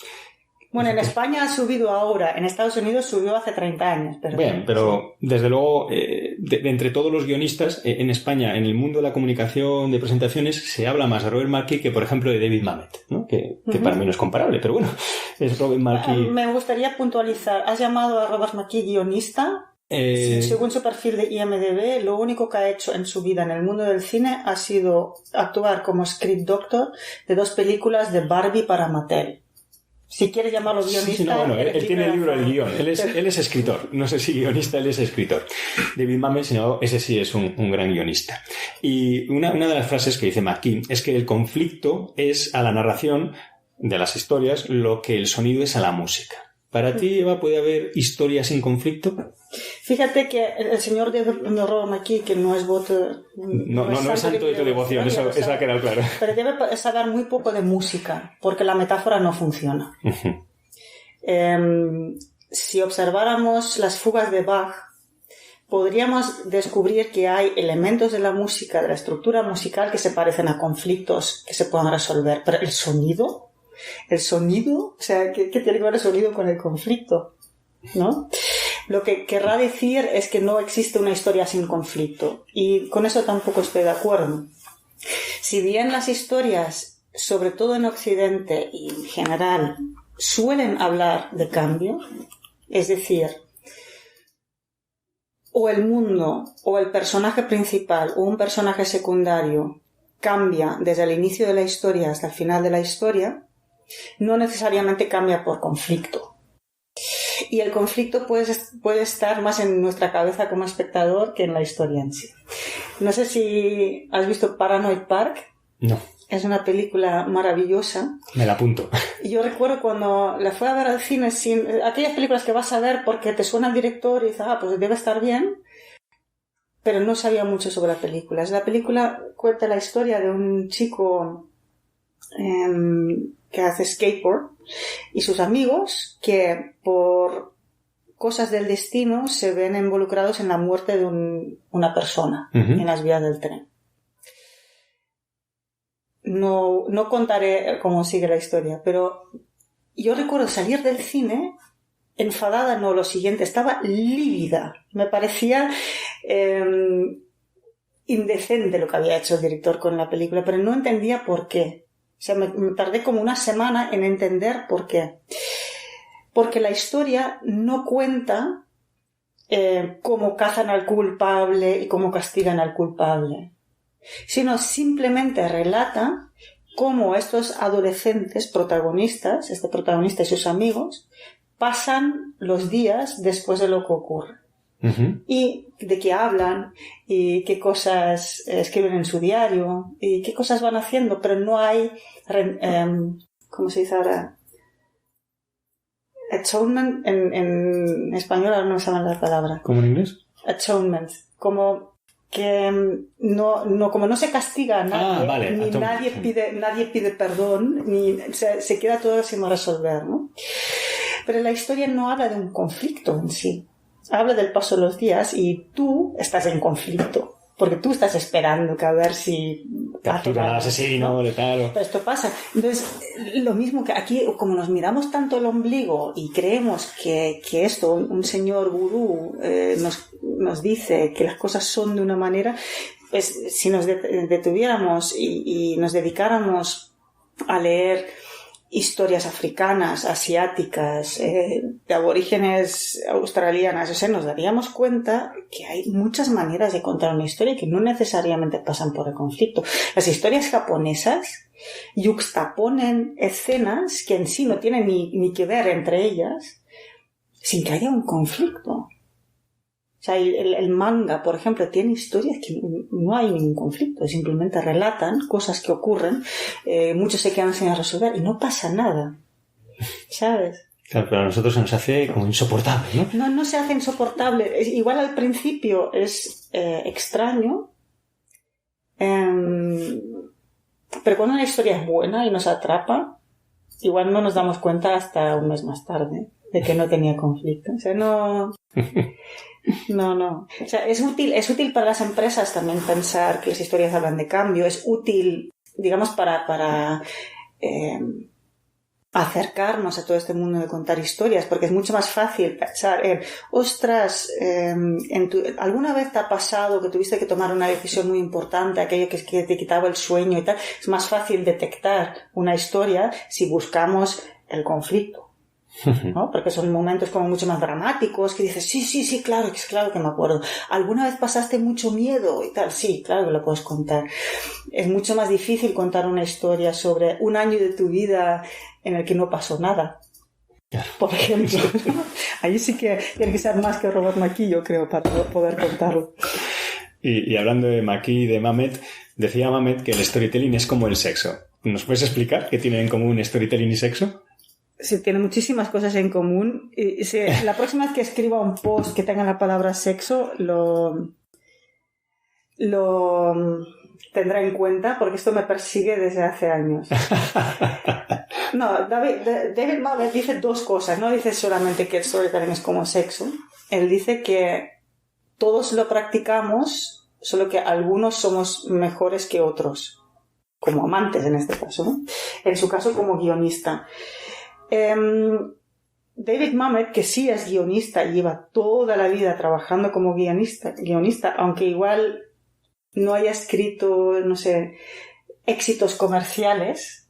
S3: Bueno, en España ha subido ahora, en Estados Unidos subió hace 30 años.
S2: Bien, pero desde luego, de entre todos los guionistas, en España, en el mundo de la comunicación, de presentaciones, se habla más de Robert McKee que, por ejemplo, de David Mamet, ¿no? Que para mí no es comparable, pero bueno, es Robert McKee.
S3: Me gustaría puntualizar, ¿has llamado a Robert McKee guionista? Según su perfil de IMDb, lo único que ha hecho en su vida en el mundo del cine ha sido actuar como script doctor de 2 películas de Barbie para Mattel. Si quieres llamarlo guionista...
S2: Sí, no, bueno, él tiene el libro del guión. Él es escritor. No sé si guionista, él es escritor. David Mamet, sino ese sí es un gran guionista. Y una de las frases que dice McKee es que el conflicto es a la narración de las historias lo que el sonido es a la música. ¿Para ti, Eva, puede haber historias sin conflicto?
S3: Fíjate que el señor de Robert McKee, que no es voto...
S2: No es santo de tu devoción, eso ha quedado claro.
S3: Pero debe saber muy poco de música, porque la metáfora no funciona. Si observáramos las fugas de Bach, podríamos descubrir que hay elementos de la música, de la estructura musical, que se parecen a conflictos que se puedan resolver. Pero el sonido, o sea, ¿qué tiene que ver el sonido con el conflicto? ¿No? Lo que querrá decir es que no existe una historia sin conflicto, y con eso tampoco estoy de acuerdo. Si bien las historias, sobre todo en Occidente y en general, suelen hablar de cambio, es decir, o el mundo, o el personaje principal, o un personaje secundario cambia desde el inicio de la historia hasta el final de la historia, no necesariamente cambia por conflicto. Y el conflicto puede estar más en nuestra cabeza como espectador que en la historia en sí. No sé si has visto Paranoid Park.
S2: No.
S3: Es una película maravillosa.
S2: Me la apunto.
S3: Yo recuerdo cuando la fui a ver al cine, aquellas películas que vas a ver porque te suena el director y dices, pues debe estar bien, pero no sabía mucho sobre la película. La película cuenta la historia de un chico que hace skateboard y sus amigos que por cosas del destino se ven involucrados en la muerte de una persona en las vías del tren. No contaré cómo sigue la historia, pero yo recuerdo salir del cine enfadada, no, lo siguiente, estaba lívida. Me parecía indecente lo que había hecho el director con la película, pero no entendía por qué. O sea, me tardé como una semana en entender por qué. Porque la historia no cuenta cómo cazan al culpable y cómo castigan al culpable, sino simplemente relata cómo estos adolescentes protagonistas, este protagonista y sus amigos, pasan los días después de lo que ocurre.
S2: Ujú.
S3: Y de qué hablan, y qué cosas escriben en su diario, y qué cosas van haciendo, pero no hay, ¿cómo se dice ahora? Atonement, en español ahora no me saben la palabra.
S2: ¿Cómo en inglés?
S3: Atonement, como que como no se castiga a nadie,
S2: vale,
S3: ni nadie pide perdón, ni se queda todo sin resolver, ¿no? Pero la historia no habla de un conflicto en sí. Habla del paso de los días y tú estás en conflicto. Porque tú estás esperando que a ver si...
S2: captura al asesino,
S3: ¿no?
S2: Tal.
S3: Pero esto pasa. Entonces, lo mismo que aquí, como nos miramos tanto el ombligo y creemos que esto, un señor gurú nos dice que las cosas son de una manera, pues si nos detuviéramos y nos dedicáramos a leer historias africanas, asiáticas, de aborígenes australianas, o sea, nos daríamos cuenta que hay muchas maneras de contar una historia que no necesariamente pasan por el conflicto. Las historias japonesas yuxtaponen escenas que en sí no tienen ni que ver entre ellas sin que haya un conflicto. O sea, el manga, por ejemplo, tiene historias que no hay ningún conflicto, simplemente relatan cosas que ocurren, muchos se quedan sin resolver y no pasa nada, ¿sabes?
S2: Claro, pero a nosotros se nos hace como insoportable, ¿no?
S3: No se hace insoportable. Igual al principio es extraño, pero cuando una historia es buena y nos atrapa, igual no nos damos cuenta hasta un mes más tarde de que no tenía conflicto. O sea, no. O sea, es útil para las empresas también pensar que las historias hablan de cambio. Es útil, digamos, para acercarnos a todo este mundo de contar historias, porque es mucho más fácil pensar ostras, ¿alguna vez te ha pasado que tuviste que tomar una decisión muy importante, aquello que te quitaba el sueño y tal? Es más fácil detectar una historia si buscamos el conflicto, ¿no? Porque son momentos como mucho más dramáticos que dices, sí, claro que me acuerdo. ¿Alguna vez pasaste mucho miedo y tal? Sí, claro que lo puedes contar. Es mucho más difícil contar una historia sobre un año de tu vida en el que no pasó nada, por ejemplo. Ahí sí que tiene que ser más que Robert McKee, yo creo, para poder contarlo.
S2: Y hablando de McKee y de Mamet, decía Mamet que el storytelling es como el sexo. ¿Nos puedes explicar qué tienen en común storytelling y sexo?
S3: Sí, tiene muchísimas cosas en común. La próxima vez que escriba un post que tenga la palabra sexo, lo tendrá en cuenta, porque esto me persigue desde hace años. No, David Mamet dice dos cosas. No dice solamente que el storytelling es como sexo. Él dice que todos lo practicamos, solo que algunos somos mejores que otros. Como amantes en este caso, ¿no? En su caso como guionista. David Mamet, que sí es guionista y lleva toda la vida trabajando como guionista, aunque igual no haya escrito, no sé, éxitos comerciales,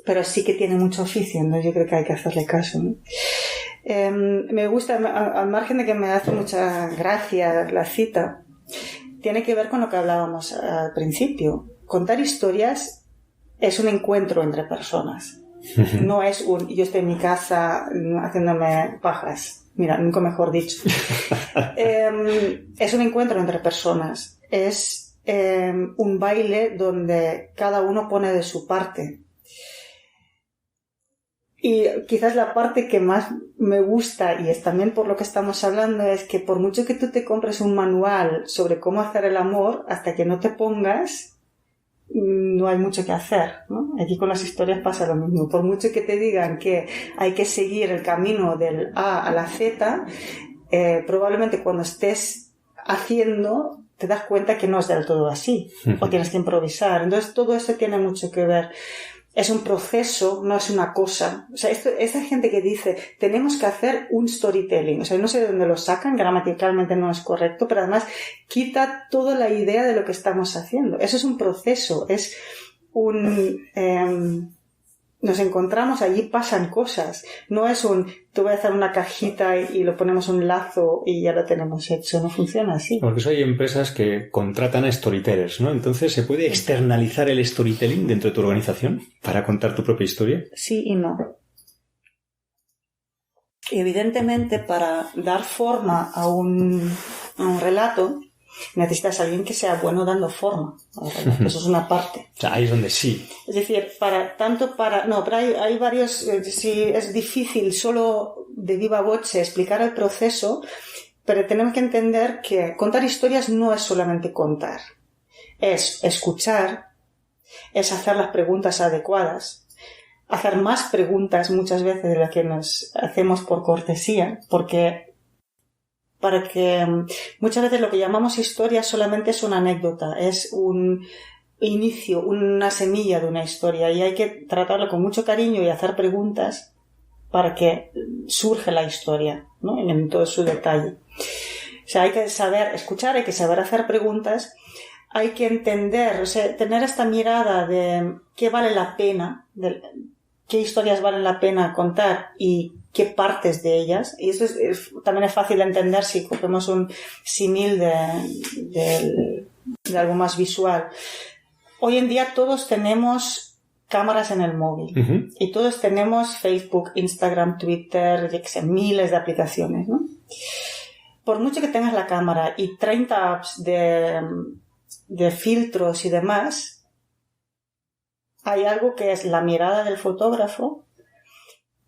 S3: pero sí que tiene mucho oficio, entonces yo creo que hay que hacerle caso, ¿no? Me gusta, al margen de que me hace mucha gracia la cita, tiene que ver con lo que hablábamos al principio. Contar historias es un encuentro entre personas. No es yo estoy en mi casa haciéndome pajas. Mira, nunca mejor dicho. Es un encuentro entre personas. Es un baile donde cada uno pone de su parte. Y quizás la parte que más me gusta, y es también por lo que estamos hablando, es que por mucho que tú te compres un manual sobre cómo hacer el amor, hasta que no te pongas, no hay mucho que hacer, ¿no? Aquí con las historias pasa lo mismo. Por mucho que te digan que hay que seguir el camino del A a la Z, probablemente cuando estés haciendo te das cuenta que no es del todo así, o tienes que improvisar. Entonces todo esto tiene mucho que ver. Es un proceso, no es una cosa. O sea, esa gente que dice, tenemos que hacer un storytelling. O sea, no sé de dónde lo sacan, gramaticalmente no es correcto, pero además quita toda la idea de lo que estamos haciendo. Eso es un proceso, es nos encontramos, allí pasan cosas. No es te voy a hacer una cajita y lo ponemos un lazo y ya lo tenemos hecho. No funciona así.
S2: Porque eso hay empresas que contratan a storytellers, ¿no? Entonces, ¿se puede externalizar el storytelling dentro de tu organización para contar tu propia historia?
S3: Sí y no. Evidentemente, para dar forma a un relato, necesitas a alguien que sea bueno dando forma al relato. Eso es una parte.
S2: O sea, ahí es donde sí.
S3: Es decir, pero hay varios, si es difícil solo de viva voce explicar el proceso, pero tenemos que entender que contar historias no es solamente contar. Es escuchar, es hacer las preguntas adecuadas, hacer más preguntas muchas veces de las que nos hacemos por cortesía, porque muchas veces lo que llamamos historia solamente es una anécdota, es un inicio, una semilla de una historia, y hay que tratarlo con mucho cariño y hacer preguntas para que surja la historia, ¿no? En todo su detalle. O sea, hay que saber escuchar, hay que saber hacer preguntas, hay que entender, o sea, tener esta mirada de qué vale la pena, qué historias valen la pena contar y qué partes de ellas. Y eso también es fácil de entender si cogemos un símil de algo más visual. Hoy en día todos tenemos cámaras en el móvil y todos tenemos Facebook, Instagram, Twitter, miles de aplicaciones, ¿no? Por mucho que tengas la cámara y 30 apps de filtros y demás, hay algo que es la mirada del fotógrafo,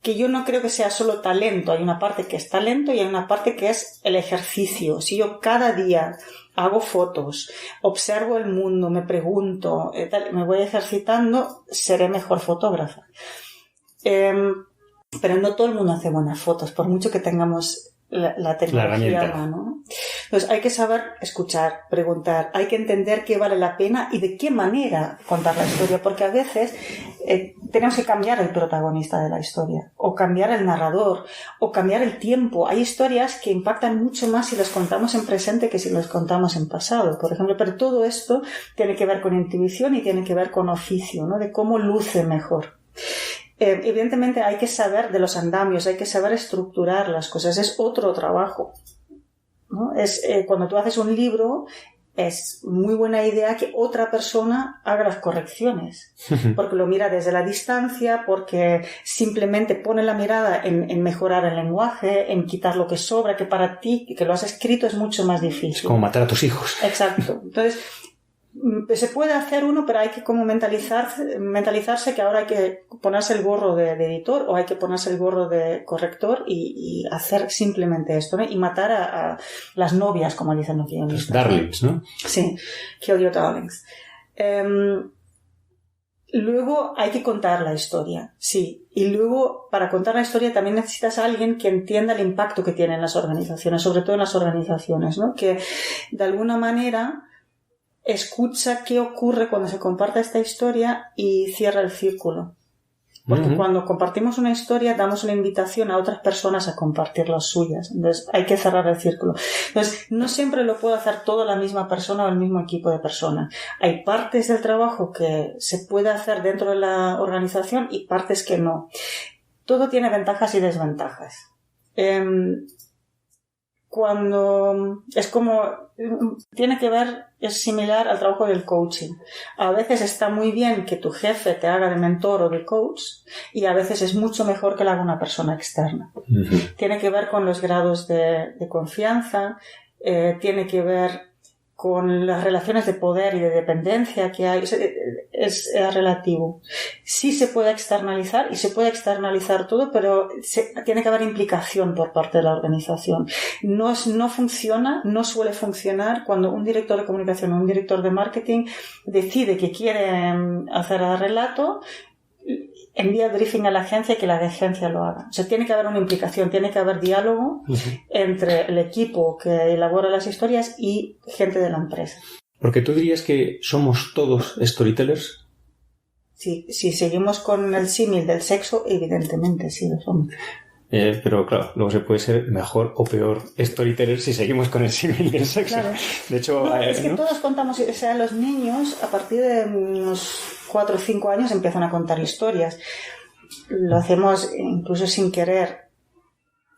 S3: que yo no creo que sea solo talento. Hay una parte que es talento y hay una parte que es el ejercicio. Si yo cada día hago fotos, observo el mundo, me pregunto, me voy ejercitando, seré mejor fotógrafa. Pero no todo el mundo hace buenas fotos, por mucho que tengamos la tecnología a mano. Entonces hay que saber escuchar, preguntar, hay que entender qué vale la pena y de qué manera contar la historia, porque a veces tenemos que cambiar el protagonista de la historia, o cambiar el narrador, o cambiar el tiempo. Hay historias que impactan mucho más si las contamos en presente que si las contamos en pasado, por ejemplo, pero todo esto tiene que ver con intuición y tiene que ver con oficio, ¿no? De cómo luce mejor. Evidentemente hay que saber de los andamios, hay que saber estructurar las cosas, es otro trabajo, ¿no? Cuando tú haces un libro, es muy buena idea que otra persona haga las correcciones, porque lo mira desde la distancia, porque simplemente pone la mirada en mejorar el lenguaje, en quitar lo que sobra, que para ti, que lo has escrito, es mucho más difícil.
S2: Es como matar a tus hijos.
S3: Exacto. Entonces, se puede hacer uno, pero hay que como mentalizarse que ahora hay que ponerse el gorro de editor o hay que ponerse el gorro de corrector y hacer simplemente esto, ¿no? Y matar a las novias, como dicen los guionistas.
S2: Los darlings, ¿no?
S3: Sí, kill your darlings. Luego hay que contar la historia, sí. Y luego, para contar la historia también necesitas a alguien que entienda el impacto que tiene en las organizaciones, sobre todo en las organizaciones, ¿no? Que de alguna manera escucha qué ocurre cuando se comparte esta historia y cierra el círculo. Porque cuando compartimos una historia damos una invitación a otras personas a compartir las suyas. Entonces hay que cerrar el círculo. Entonces no siempre lo puede hacer toda la misma persona o el mismo equipo de personas. Hay partes del trabajo que se puede hacer dentro de la organización y partes que no. Todo tiene ventajas y desventajas. Cuando es como tiene que ver, es similar al trabajo del coaching. A veces está muy bien que tu jefe te haga de mentor o de coach y a veces es mucho mejor que lo haga una persona externa. Tiene que ver con los grados de confianza, tiene que ver con las relaciones de poder y de dependencia que hay. Es relativo. Sí se puede externalizar y se puede externalizar todo, pero tiene que haber implicación por parte de la organización. No funciona, no suele funcionar cuando un director de comunicación o un director de marketing decide que quiere hacer el relato, envía briefing a la agencia y que la agencia lo haga. O sea, tiene que haber una implicación, tiene que haber diálogo entre el equipo que elabora las historias y gente de la empresa.
S2: Porque tú dirías que somos todos storytellers.
S3: Sí, si seguimos con el símil del sexo, evidentemente sí lo somos.
S2: Pero claro, luego se puede ser mejor o peor storyteller si seguimos con el símil del sexo. Claro. De hecho,
S3: es que todos contamos, o sea, los niños a partir de unos 4 o 5 años empiezan a contar historias. Lo hacemos incluso sin querer.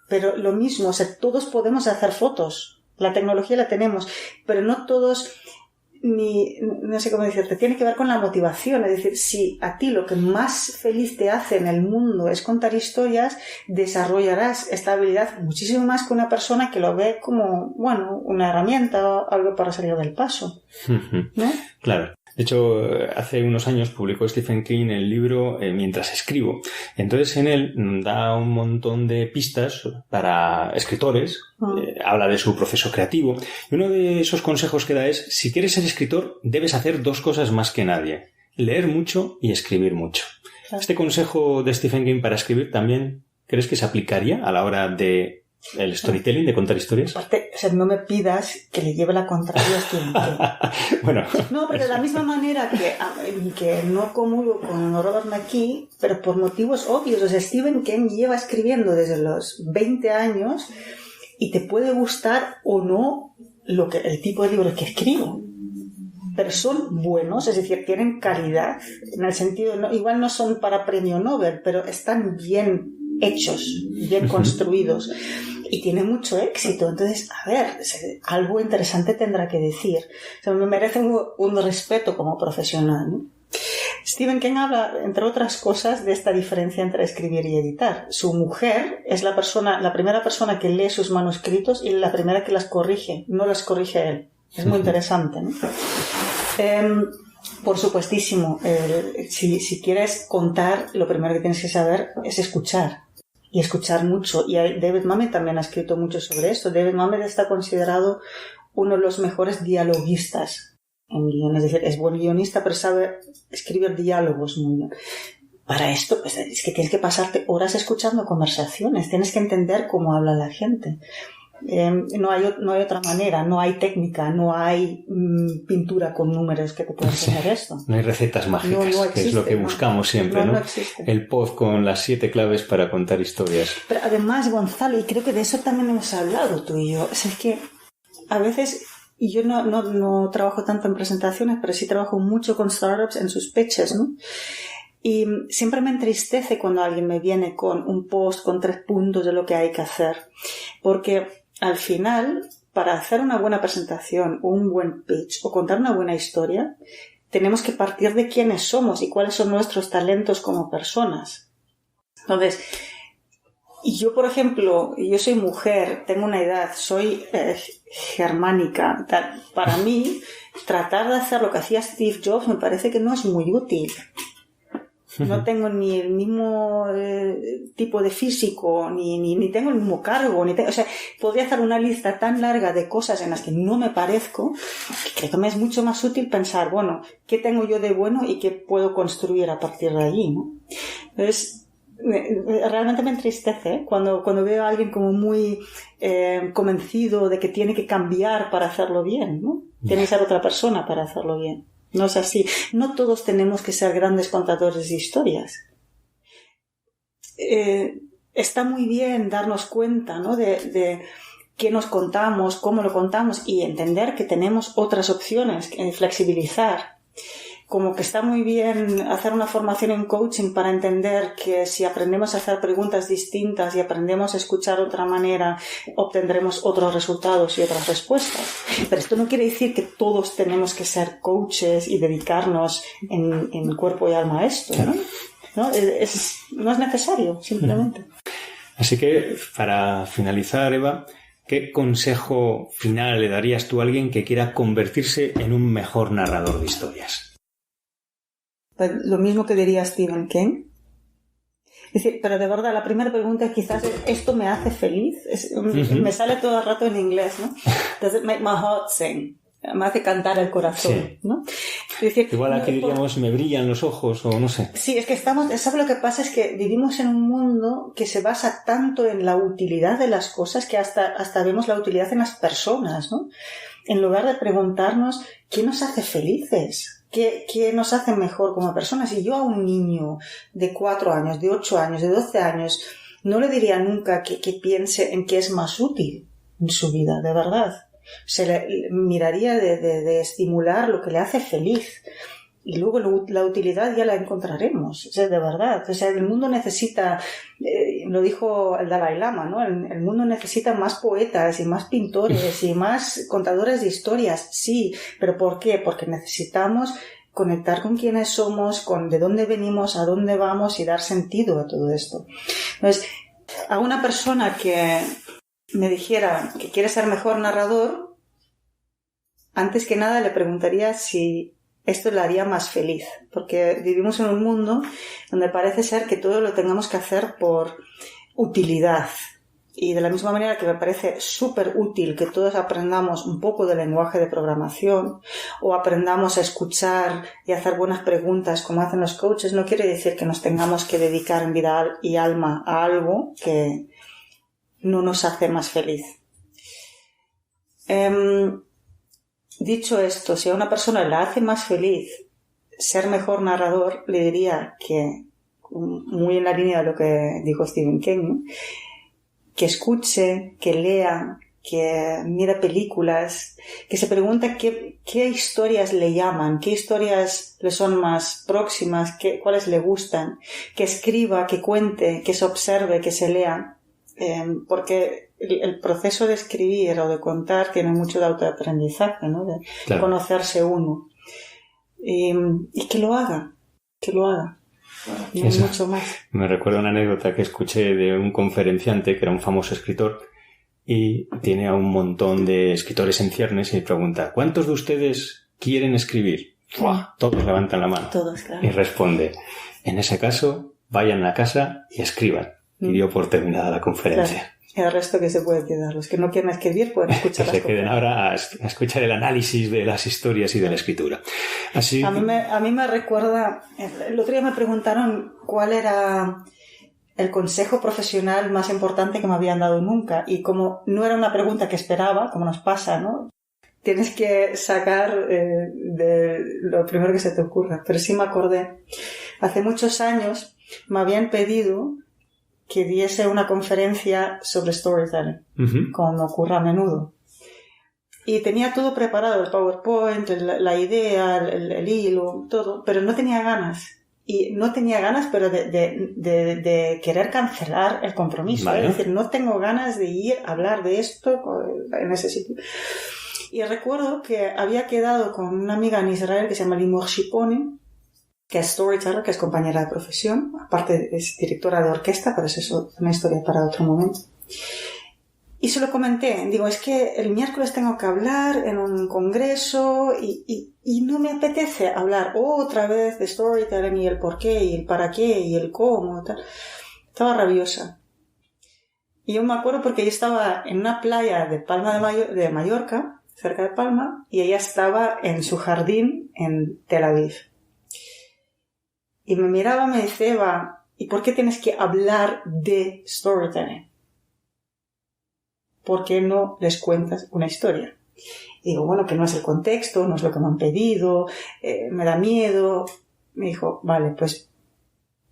S3: Pero lo mismo, o sea, todos podemos hacer fotos. La tecnología la tenemos, pero no todos no sé cómo decirte, tiene que ver con la motivación. Es decir, si a ti lo que más feliz te hace en el mundo es contar historias, desarrollarás esta habilidad muchísimo más que una persona que lo ve como, bueno, una herramienta o algo para salir del paso, ¿no?
S2: Claro. De hecho, hace unos años publicó Stephen King el libro Mientras escribo. Entonces, en él da un montón de pistas para escritores, habla de su proceso creativo. Y uno de esos consejos que da es, si quieres ser escritor, debes hacer 2 cosas más que nadie. Leer mucho y escribir mucho. Claro. Este consejo de Stephen King para escribir también, ¿crees que se aplicaría a la hora de el storytelling, de contar historias?
S3: Aparte, o sea, no me pidas que le lleve la contraria a Stephen King.
S2: Bueno.
S3: No, pero de la misma manera que no comulgo con Robert McKee, pero por motivos obvios. O sea, Stephen King lleva escribiendo desde los 20 años y te puede gustar o no el tipo de libros que escribo. Pero son buenos, es decir, tienen calidad. En el sentido, igual no son para premio Nobel, pero están bien hechos, bien construidos y tiene mucho éxito. Entonces, a ver, algo interesante tendrá que decir. O sea, me merece un respeto como profesional, ¿no? Stephen King habla, entre otras cosas, de esta diferencia entre escribir y editar. Su mujer es la primera persona que lee sus manuscritos y la primera que las corrige, no las corrige él. Es muy interesante, ¿no? Por supuestísimo, si quieres contar, lo primero que tienes que saber es escuchar. Y escuchar mucho. Y David Mamet también ha escrito mucho sobre esto. David Mamet está considerado uno de los mejores dialoguistas en guion. Es decir, es buen guionista, pero sabe escribir diálogos muy bien. Para esto, pues es que tienes que pasarte horas escuchando conversaciones. Tienes que entender cómo habla la gente. No hay otra manera, no hay técnica, no hay pintura con números que te pueda enseñar esto.
S2: No hay recetas mágicas,
S3: no existe,
S2: que es lo que buscamos siempre, ¿no?
S3: No existe.
S2: El pod con las 7 claves para contar historias.
S3: Pero además, Gonzalo, y creo que de eso también hemos hablado tú y yo, es que a veces, y yo no trabajo tanto en presentaciones, pero sí trabajo mucho con startups en sus pitches, ¿no? Y siempre me entristece cuando alguien me viene con un post con 3 puntos de lo que hay que hacer, porque al final, para hacer una buena presentación, un buen pitch o contar una buena historia, tenemos que partir de quiénes somos y cuáles son nuestros talentos como personas. Entonces, yo, por ejemplo, yo soy mujer, tengo una edad, soy germánica. Para mí, tratar de hacer lo que hacía Steve Jobs me parece que no es muy útil. No tengo ni el mismo tipo de físico, ni tengo el mismo cargo, o sea, podría hacer una lista tan larga de cosas en las que no me parezco, que creo que me es mucho más útil pensar, bueno, ¿qué tengo yo de bueno y qué puedo construir a partir de allí, ¿no? Entonces, realmente me entristece, ¿eh? Cuando veo a alguien como muy convencido de que tiene que cambiar para hacerlo bien, ¿no? Tiene que ser otra persona para hacerlo bien. No es así. No todos tenemos que ser grandes contadores de historias. Está muy bien darnos cuenta, ¿no? de qué nos contamos, cómo lo contamos y entender que tenemos otras opciones, flexibilizar. Como que está muy bien hacer una formación en coaching para entender que si aprendemos a hacer preguntas distintas y aprendemos a escuchar de otra manera, obtendremos otros resultados y otras respuestas. Pero esto no quiere decir que todos tenemos que ser coaches y dedicarnos en cuerpo y alma a esto, ¿no? No es necesario, simplemente.
S2: Así que, para finalizar, Eva, ¿qué consejo final le darías tú a alguien que quiera convertirse en un mejor narrador de historias?
S3: Pues lo mismo que diría Stephen King. Es decir, pero de verdad, la primera pregunta quizás es, ¿esto me hace feliz? Me sale todo el rato en inglés, ¿no? Does it make my heart sing? Me hace cantar el corazón, sí. ¿No? Es decir,
S2: igual aquí diríamos, me brillan los ojos, o no sé.
S3: Sí, es que ¿sabes lo que pasa? Es que vivimos en un mundo que se basa tanto en la utilidad de las cosas que hasta vemos la utilidad en las personas, ¿no? En lugar de preguntarnos, ¿qué nos hace felices? ¿Qué nos hace mejor como personas? Si yo a un niño de 4 años, de 8 años, de 12 años, no le diría nunca que piense en qué es más útil en su vida, de verdad. Se le miraría de estimular lo que le hace feliz. y luego la utilidad ya la encontraremos, o sea, de verdad. O sea, el mundo necesita, lo dijo el Dalai Lama, ¿no? El mundo necesita más poetas y más pintores y más contadores de historias, sí, pero ¿por qué? Porque necesitamos conectar con quiénes somos, con de dónde venimos, a dónde vamos y dar sentido a todo esto. Entonces, a una persona que me dijera que quiere ser mejor narrador, antes que nada le preguntaría si esto le haría más feliz, porque vivimos en un mundo donde parece ser que todo lo tengamos que hacer por utilidad. Y de la misma manera que me parece súper útil que todos aprendamos un poco de lenguaje de programación o aprendamos a escuchar y hacer buenas preguntas como hacen los coaches, no quiere decir que nos tengamos que dedicar en vida y alma a algo que no nos hace más feliz. Dicho esto, si a una persona le hace más feliz ser mejor narrador, le diría que, muy en la línea de lo que dijo Stephen King, ¿no?, que escuche, que lea, que mire películas, que se pregunte qué historias le llaman, qué historias le son más próximas, cuáles le gustan, que escriba, que cuente, que se observe, que se lea, porque el proceso de escribir o de contar tiene mucho de autoaprendizaje, ¿no? De claro, conocerse uno. Y que lo haga. Y mucho más.
S2: Me recuerda una anécdota que escuché de un conferenciante que era un famoso escritor y tiene a un montón de escritores en ciernes y pregunta: ¿cuántos de ustedes quieren escribir? ¡Fua! Todos levantan la mano.
S3: Todos, claro.
S2: Y responde: en ese caso, vayan a casa y escriban. Y dio por terminada la conferencia.
S3: Claro. Y el resto que se puede quedar. Los que no quieren escribir pueden escuchar
S2: que se queden ahora a escuchar el análisis de las historias y de la escritura. Así...
S3: A mí me recuerda... El otro día me preguntaron cuál era el consejo profesional más importante que me habían dado nunca. Y como no era una pregunta que esperaba, como nos pasa, ¿no? Tienes que sacar de lo primero que se te ocurra. Pero sí me acordé. Hace muchos años me habían pedido que diese una conferencia sobre storytelling, como ocurre a menudo. Y tenía todo preparado, el PowerPoint, la idea, el hilo, todo, pero no tenía ganas. Y no tenía ganas, pero de querer cancelar el compromiso. Vale. Es decir, no tengo ganas de ir a hablar de esto en ese sitio. Y recuerdo que había quedado con una amiga en Israel que se llama Limor Shiponi, que es storyteller, que es compañera de profesión, aparte es directora de orquesta, pero eso es una historia para otro momento. Y se lo comenté, digo, es que el miércoles tengo que hablar en un congreso y no me apetece hablar otra vez de storytelling y el por qué y el para qué y el cómo, tal. Estaba rabiosa. Y yo me acuerdo porque yo estaba en una playa de Palma de Mallorca, cerca de Palma, y ella estaba en su jardín en Tel Aviv. Y me miraba y me decía: Eva, ¿y por qué tienes que hablar de storytelling? ¿Por qué no les cuentas una historia? Y digo, bueno, que no es el contexto, no es lo que me han pedido, me da miedo. Me dijo, vale, pues,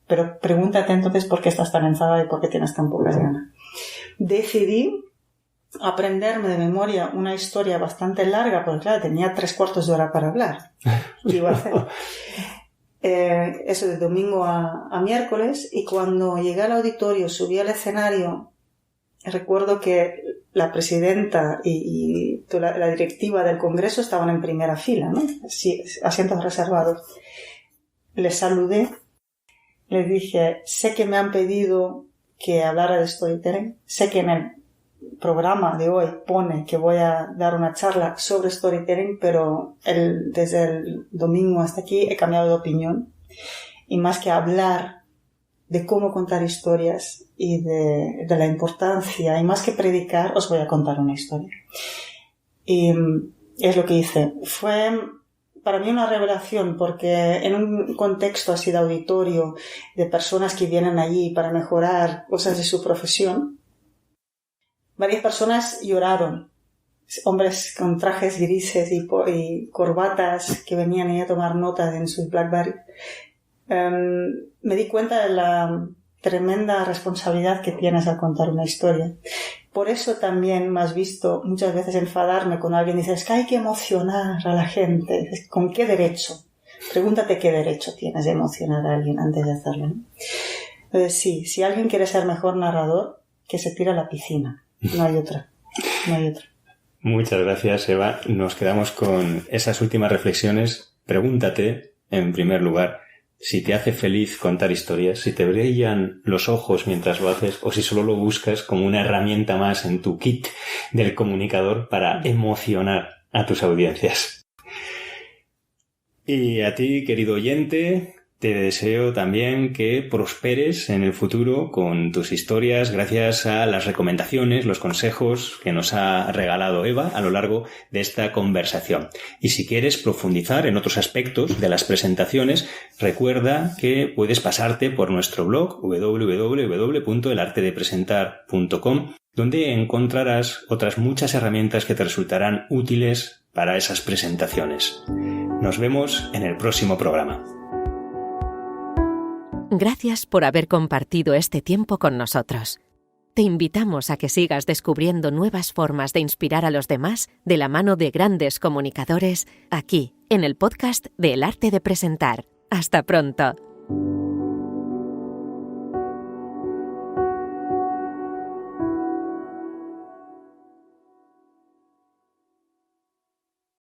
S3: pero pregúntate entonces por qué estás tan enfadada y por qué tienes tan pocas ganas. Decidí aprenderme de memoria una historia bastante larga, porque claro, tenía 3/4 de hora para hablar. ¿Qué iba a hacer? Eso de domingo a miércoles, y cuando llegué al auditorio, subí al escenario, recuerdo que la presidenta y la directiva del congreso estaban en primera fila, ¿no? Sí, asientos reservados. Les saludé, les dije, sé que me han pedido que hablara de storytelling, sé que en el programa de hoy pone que voy a dar una charla sobre storytelling, pero desde el domingo hasta aquí he cambiado de opinión, y más que hablar de cómo contar historias y de la importancia, y más que predicar, os voy a contar una historia. Y es lo que hice. Fue para mí una revelación, porque en un contexto así de auditorio, de personas que vienen allí para mejorar cosas de su profesión, varias personas lloraron. Hombres con trajes grises y corbatas que venían ahí a tomar notas en sus BlackBerry. Me di cuenta de la tremenda responsabilidad que tienes al contar una historia. Por eso también me has visto muchas veces enfadarme cuando alguien dice, es que hay que emocionar a la gente. ¿Con qué derecho? Pregúntate qué derecho tienes de emocionar a alguien antes de hacerlo, ¿no? Entonces, sí, si alguien quiere ser mejor narrador, que se tire a la piscina. No hay otra.
S2: Muchas gracias, Eva. Nos quedamos con esas últimas reflexiones. Pregúntate, en primer lugar, si te hace feliz contar historias, si te brillan los ojos mientras lo haces o si solo lo buscas como una herramienta más en tu kit del comunicador para emocionar a tus audiencias. Y a ti, querido oyente, te deseo también que prosperes en el futuro con tus historias gracias a las recomendaciones, los consejos que nos ha regalado Eva a lo largo de esta conversación. Y si quieres profundizar en otros aspectos de las presentaciones, recuerda que puedes pasarte por nuestro blog www.elartedepresentar.com, donde encontrarás otras muchas herramientas que te resultarán útiles para esas presentaciones. Nos vemos en el próximo programa.
S1: Gracias por haber compartido este tiempo con nosotros. Te invitamos a que sigas descubriendo nuevas formas de inspirar a los demás de la mano de grandes comunicadores aquí, en el podcast de El Arte de Presentar. ¡Hasta pronto!